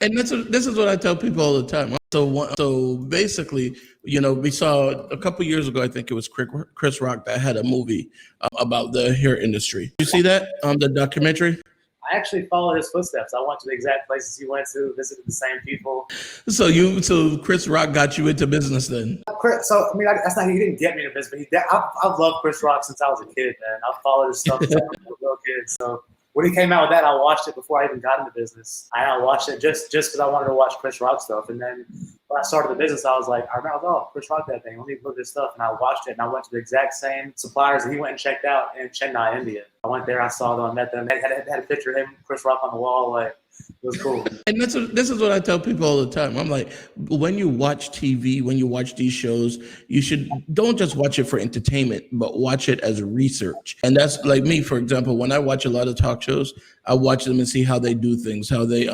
And this is what I tell people all the time. So basically, we saw a couple years ago. I think it was Chris Rock that had a movie about the hair industry. You see that the documentary? I actually followed his footsteps. I went to the exact places he went to, visited the same people. So Chris Rock got you into business then? So I mean, that's not he didn't get me into business, but I've loved Chris Rock since I was a kid, man. I've followed his stuff since I was a little kid. So when he came out with that, I watched it before I even got into business. I watched it just because I wanted to watch Chris Rock stuff. And then when I started the business, I was like, I remember, oh, Chris Rock that thing. Let me look at this stuff. And I watched it, and I went to the exact same suppliers that he went and checked out in Chennai, India. I went there, I saw them, I met them. They had a picture of him, Chris Rock, on the wall. Like, it was cool. And this is what I tell people all the time. I'm like, when you watch TV, when you watch these shows, you don't just watch it for entertainment, but watch it as research. And that's like me, for example, when I watch a lot of talk shows, I watch them and see how they do things, how they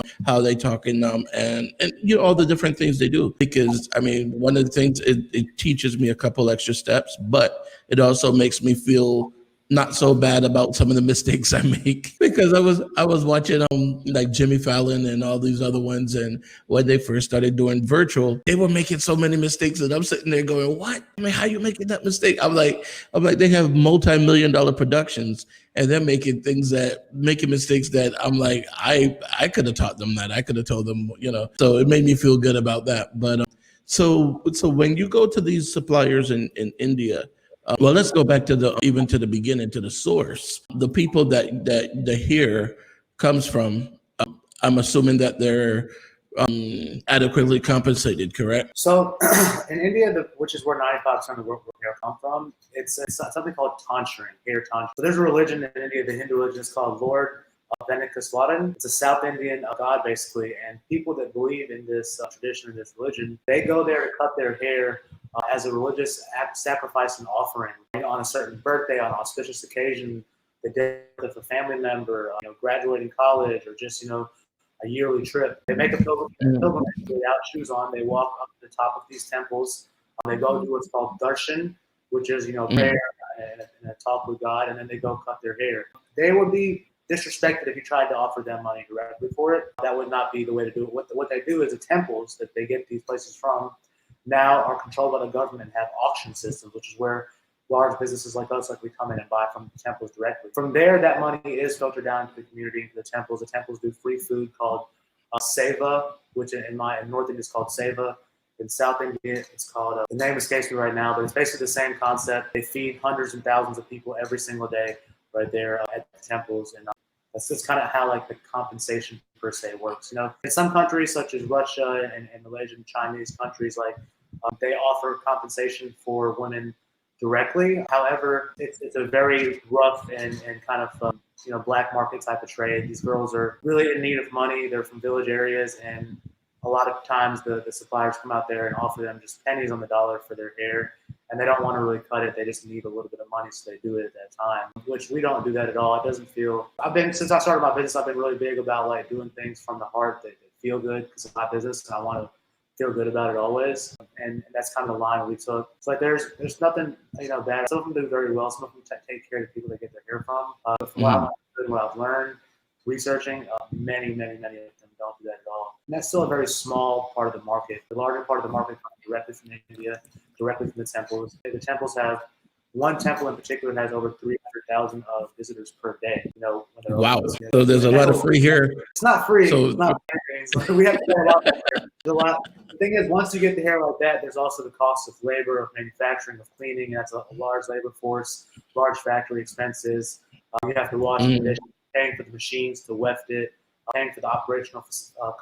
talk, and all the different things they do. Because I mean, one of the things it teaches me a couple extra steps, but it also makes me feel not so bad about some of the mistakes I make, because I was watching like Jimmy Fallon and all these other ones, and when they first started doing virtual, they were making so many mistakes, and I'm sitting there going, "What? I mean, how you making that mistake?" I'm like, they have multi-million-dollar productions, and they're making mistakes that I'm like, I could have taught them that. I could have told them, So it made me feel good about that. But so when you go to these suppliers in India. Well, let's go back to the beginning, to the source. The people that the hair comes from. I'm assuming that they're adequately compensated, correct? So in India, which is where 95% of the world hair come from, it's something called tantric, hair tantra. So there's a religion in India, the Hindu religion is called Lord Venkateswaran. It's a South Indian god, basically, and people that believe in this tradition, in this religion, they go there to cut their hair as a religious act, sacrifice and offering on a certain birthday, on an auspicious occasion, the death of a family member, graduating college, or just a yearly trip. They make a pilgrimage without shoes on. They walk up to the top of these temples. They go do what's called darshan, which is prayer and a talk with God, and then they go cut their hair. They would be disrespected if you tried to offer them money directly for it. That would not be the way to do it. What they do is the temples that they get these places from now are controlled by the government and have auction systems, which is where large businesses like us, we come in and buy from the temples directly. From there, that money is filtered down to the community, into the temples. The temples do free food called seva, which in North India is called seva. In South India, it's called, the name escapes me right now, but it's basically the same concept. They feed hundreds and thousands of people every single day right there at the temples. And that's just kind of how the compensation per se works. In some countries such as Russia and Malaysia and Chinese countries, they offer compensation for women directly. However, it's a very rough and kind of black market type of trade. These girls are really in need of money. They're from village areas, and a lot of times the suppliers come out there and offer them just pennies on the dollar for their hair, and they don't want to really cut it. They just need a little bit of money, so they do it at that time, which we don't do that at all. It doesn't feel, since I started my business, I've been really big about doing things from the heart that feel good, because it's my business and I want to feel good about it always, and that's kind of the line we took. So there's nothing bad. Some of them do very well. Some of them take care of the people they get their hair from. From what I've learned, researching, many of them don't do that at all. And that's still a very small part of the market. The larger part of the market comes directly from India, directly from the temples. The temples have, one temple in particular has over 300,000 visitors per day. Wow. So there's a lot of free hair. It's not free. So it's not free. We have to pay a lot. There's a lot. The thing is, once you get the hair like that, there's also the cost of labor, of manufacturing, of cleaning. That's a large labor force, large factory expenses. You have to wash the dishes, paying for the machines to weft it, paying for the operational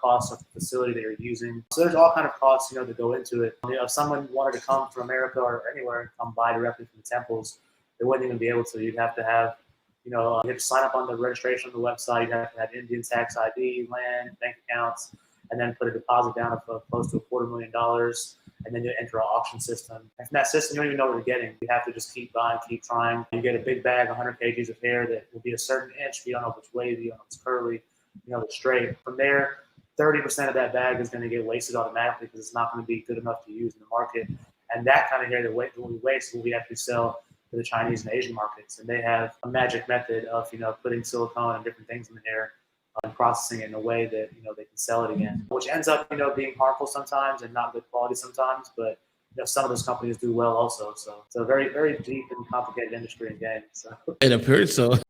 costs of the facility that you're using. So there's all kind of costs, that go into it. If someone wanted to come from America or anywhere and come buy directly from the temples, they wouldn't even be able to. You'd have to have, you have to sign up on the registration on the website. You'd have to have Indian tax ID, land, bank accounts, and then put a deposit down of close to $250,000. And then you enter an auction system. And from that system, you don't even know what you're getting. You have to just keep buying, keep trying. You get a big bag, 100 kgs of hair that will be a certain inch. You don't know if it's wavy, you don't know if it's curly, it's straight. From there, 30% of that bag is going to get wasted automatically, because it's not going to be good enough to use in the market. And that kind of hair that we waste will we actually sell to the Chinese and Asian markets. And they have a magic method of, putting silicone and different things in the hair and processing it in a way that they can sell it again, which ends up being harmful sometimes and not good quality sometimes. But some of those companies do well also. So it's a very, very deep and complicated industry in games. So. It appears so.